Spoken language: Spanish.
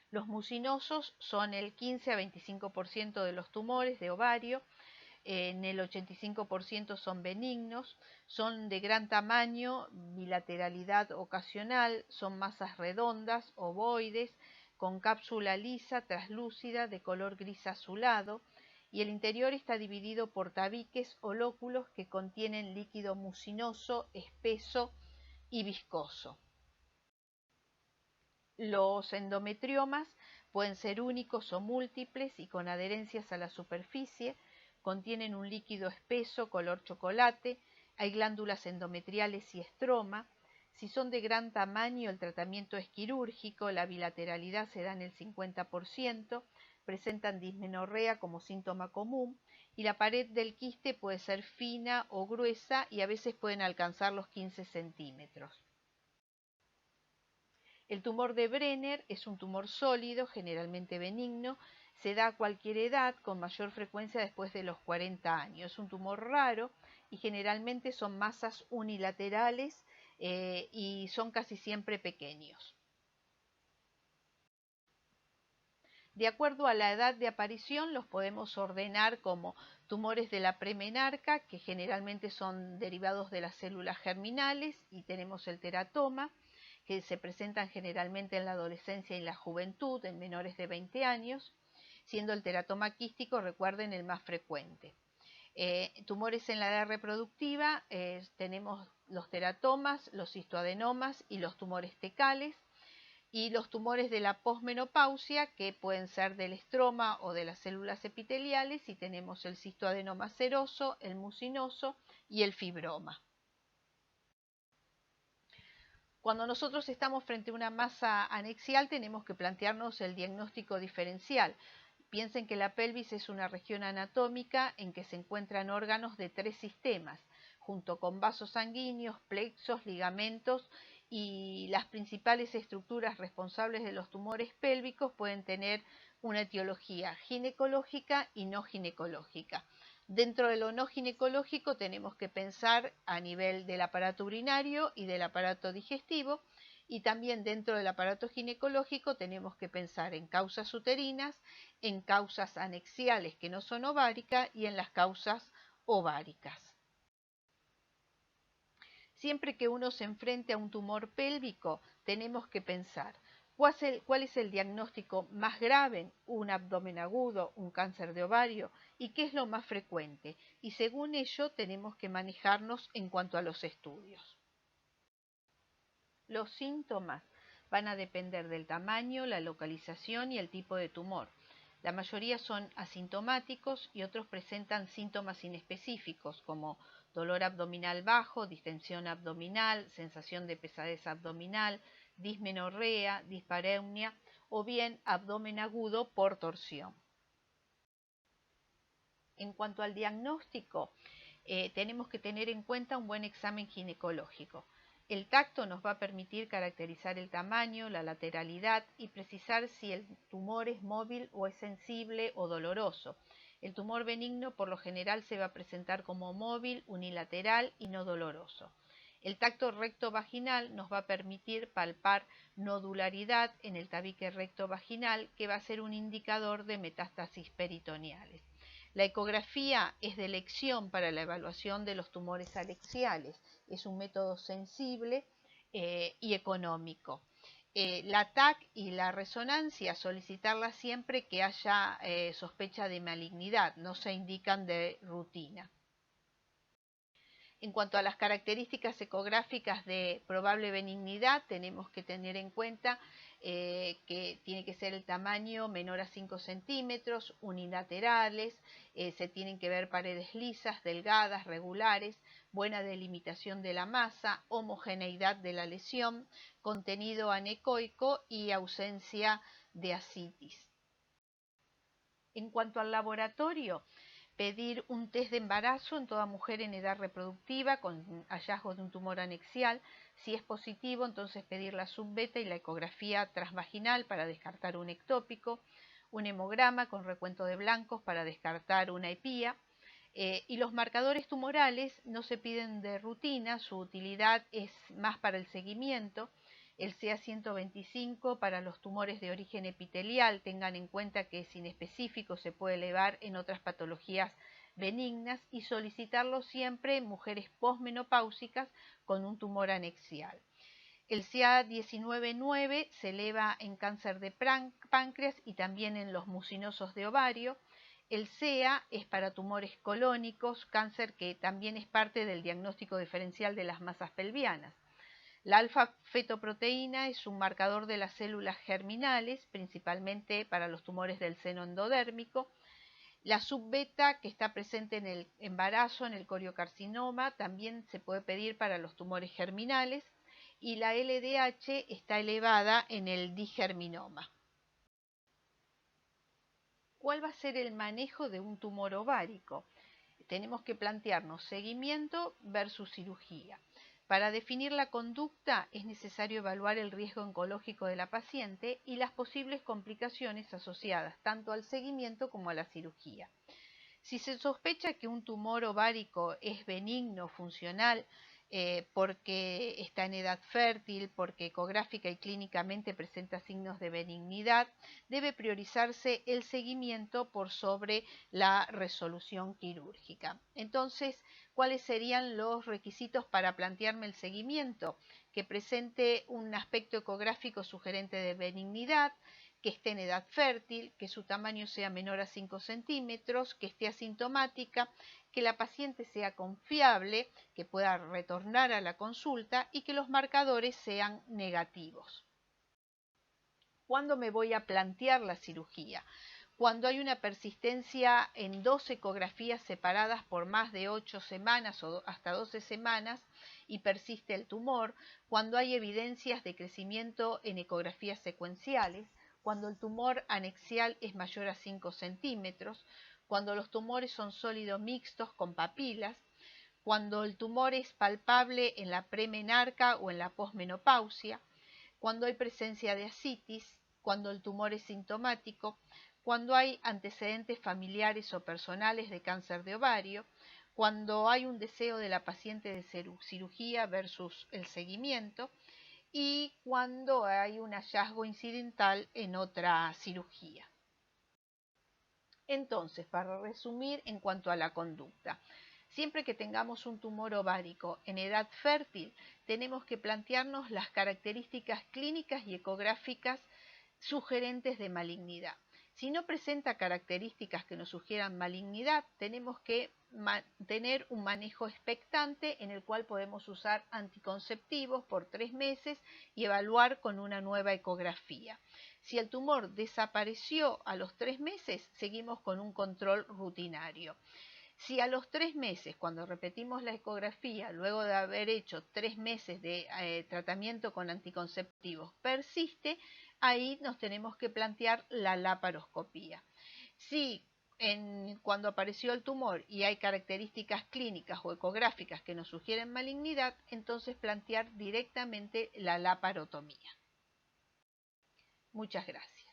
Los mucinosos son el 15 a 25% de los tumores de ovario, en el 85% son benignos, son de gran tamaño, bilateralidad ocasional, son masas redondas, ovoides, con cápsula lisa, traslúcida, de color gris azulado, y el interior está dividido por tabiques o lóculos que contienen líquido mucinoso, espeso y viscoso. Los endometriomas pueden ser únicos o múltiples y con adherencias a la superficie, contienen un líquido espeso color chocolate, hay glándulas endometriales y estroma. Si son de gran tamaño, el tratamiento es quirúrgico, la bilateralidad se da en el 50%, presentan dismenorrea como síntoma común y la pared del quiste puede ser fina o gruesa y a veces pueden alcanzar los 15 centímetros. El tumor de Brenner es un tumor sólido, generalmente benigno, se da a cualquier edad, con mayor frecuencia después de los 40 años. Es un tumor raro y generalmente son masas unilaterales y son casi siempre pequeños. De acuerdo a la edad de aparición, los podemos ordenar como tumores de la premenarca, que generalmente son derivados de las células germinales, y tenemos el teratoma, que se presentan generalmente en la adolescencia y la juventud, en menores de 20 años, siendo el teratoma quístico, recuerden, el más frecuente. Tumores en la edad reproductiva, tenemos los teratomas, los cistoadenomas y los tumores tecales, y los tumores de la posmenopausia, que pueden ser del estroma o de las células epiteliales, y tenemos el cistoadenoma seroso, el mucinoso y el fibroma. Cuando nosotros estamos frente a una masa anexial, tenemos que plantearnos el diagnóstico diferencial. Piensen que la pelvis es una región anatómica en que se encuentran órganos de 3 sistemas, junto con vasos sanguíneos, plexos, ligamentos, y las principales estructuras responsables de los tumores pélvicos pueden tener una etiología ginecológica y no ginecológica. Dentro de lo no ginecológico tenemos que pensar a nivel del aparato urinario y del aparato digestivo, y también dentro del aparato ginecológico tenemos que pensar en causas uterinas, en causas anexiales que no son ováricas y en las causas ováricas. Siempre que uno se enfrente a un tumor pélvico, tenemos que pensar cuál es el diagnóstico más grave, un abdomen agudo, un cáncer de ovario, y qué es lo más frecuente. Y según ello tenemos que manejarnos en cuanto a los estudios. Los síntomas van a depender del tamaño, la localización y el tipo de tumor. La mayoría son asintomáticos y otros presentan síntomas inespecíficos como dolor abdominal bajo, distensión abdominal, sensación de pesadez abdominal, dismenorrea, dispareunia o bien abdomen agudo por torsión. En cuanto al diagnóstico, tenemos que tener en cuenta un buen examen ginecológico. El tacto nos va a permitir caracterizar el tamaño, la lateralidad y precisar si el tumor es móvil o es sensible o doloroso. El tumor benigno por lo general se va a presentar como móvil, unilateral y no doloroso. El tacto recto vaginal nos va a permitir palpar nodularidad en el tabique recto vaginal, que va a ser un indicador de metástasis peritoneales. La ecografía es de elección para la evaluación de los tumores anexiales. Es un método sensible y económico. La TAC y la resonancia, solicitarla siempre que haya sospecha de malignidad, no se indican de rutina. En cuanto a las características ecográficas de probable benignidad, tenemos que tener en cuenta que tiene que ser el tamaño menor a 5 centímetros, unilaterales, se tienen que ver paredes lisas, delgadas, regulares, buena delimitación de la masa, homogeneidad de la lesión, contenido anecoico y ausencia de ascitis. En cuanto al laboratorio, pedir un test de embarazo en toda mujer en edad reproductiva con hallazgo de un tumor anexial. Si es positivo, entonces pedir la subbeta y la ecografía transvaginal para descartar un ectópico, un hemograma con recuento de blancos para descartar una epía. Y los marcadores tumorales no se piden de rutina, su utilidad es más para el seguimiento. el CA-125 para los tumores de origen epitelial. Tengan en cuenta que es inespecífico, se puede elevar en otras patologías benignas, y solicitarlo siempre en mujeres posmenopáusicas con un tumor anexial. El CA-19-9 se eleva en cáncer de páncreas y también en los mucinosos de ovario. El CEA es para tumores colónicos, cáncer que también es parte del diagnóstico diferencial de las masas pelvianas. La alfa-fetoproteína es un marcador de las células germinales, principalmente para los tumores del seno endodérmico. La subbeta, que está presente en el embarazo, en el coriocarcinoma, también se puede pedir para los tumores germinales. Y la LDH está elevada en el digerminoma. ¿Cuál va a ser el manejo de un tumor ovárico? Tenemos que plantearnos seguimiento versus cirugía. Para definir la conducta es necesario evaluar el riesgo oncológico de la paciente y las posibles complicaciones asociadas tanto al seguimiento como a la cirugía. Si se sospecha que un tumor ovárico es benigno, funcional, porque está en edad fértil, porque ecográfica y clínicamente presenta signos de benignidad, debe priorizarse el seguimiento por sobre la resolución quirúrgica. Entonces, ¿cuáles serían los requisitos para plantearme el seguimiento? Que presente un aspecto ecográfico sugerente de benignidad, que esté en edad fértil, que su tamaño sea menor a 5 centímetros, que esté asintomática, que la paciente sea confiable, que pueda retornar a la consulta y que los marcadores sean negativos. ¿Cuándo me voy a plantear la cirugía? Cuando hay una persistencia en 2 ecografías separadas por más de 8 semanas o hasta 12 semanas y persiste el tumor, cuando hay evidencias de crecimiento en ecografías secuenciales, cuando el tumor anexial es mayor a 5 centímetros, cuando los tumores son sólidos mixtos con papilas, cuando el tumor es palpable en la premenarca o en la posmenopausia, cuando hay presencia de ascitis, cuando el tumor es sintomático, cuando hay antecedentes familiares o personales de cáncer de ovario, cuando hay un deseo de la paciente de cirugía versus el seguimiento, y cuando hay un hallazgo incidental en otra cirugía. Entonces, para resumir en cuanto a la conducta, siempre que tengamos un tumor ovárico en edad fértil, tenemos que plantearnos las características clínicas y ecográficas sugerentes de malignidad. Si no presenta características que nos sugieran malignidad, tenemos que tener un manejo expectante en el cual podemos usar anticonceptivos por 3 meses y evaluar con una nueva ecografía. Si el tumor desapareció a los 3 meses, seguimos con un control rutinario. Si a los 3 meses, cuando repetimos la ecografía, luego de haber hecho 3 meses de tratamiento con anticonceptivos, persiste, ahí nos tenemos que plantear la laparoscopía. Si cuando apareció el tumor y hay características clínicas o ecográficas que nos sugieren malignidad, entonces plantear directamente la laparotomía. Muchas gracias.